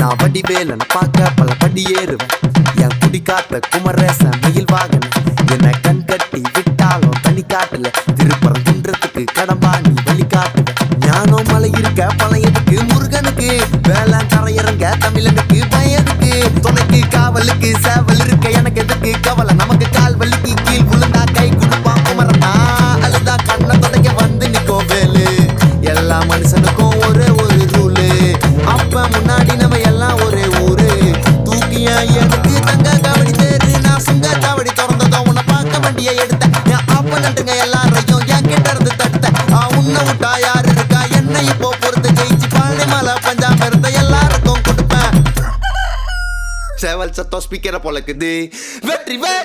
நான் வடிவேலன பார்க்க பல படி ஏறுவேன். என் குடி காத்த குமரேசன் மயில் வாகன என்ன கண் கட்டி விட்டாலும் தனி காட்டுல திருப்பரங்குன்றத்துக்கு கடம்பா நீ வழி காட்டுவேன். ஞானம் மலை இருக்க பழையதுக்கு முருகனுக்கு வேளாண் கரையறங்க தமிழனுக்கு பயதுக்கு துணைக்கு காவலுக்கு சேவல் இருக்க எனக்கு எதுக்கு கவலை நமக்கு கால் வலிக்கு கீழ் விழுந்தா கை கொடுப்பான் குமரனா அழுதா கண்ணை தொடங்க வந்து நிக்கோ வேலு. எல்லா மனுஷனுக்கும் ஒரே ஒரு ரூலு அப்ப முன்னாடி நம்ம எல்லாம் ஒரே ஊரு தூக்கியா எனக்கு தங்க காவடி தேரு நான் சுங்க காவடி திறந்ததும் உன்னை பார்க்க வண்டியை எடுத்தேன். என் ஆப்பனட்டுங்க எல்லாரையும் என் கிட்ட இருந்து தடுத்தேன். உன்னை விட்டா யாரு இருக்கா என்ன இப்போ பொறுத்து ஜெயிச்சு பாண்டி மலை பஞ்சாப் இருந்த எல்லாருக்கும் கொடுப்பேன். சேவல் சத்தம் ஸ்பீக்கரை பொழக்குது வெற்றி வே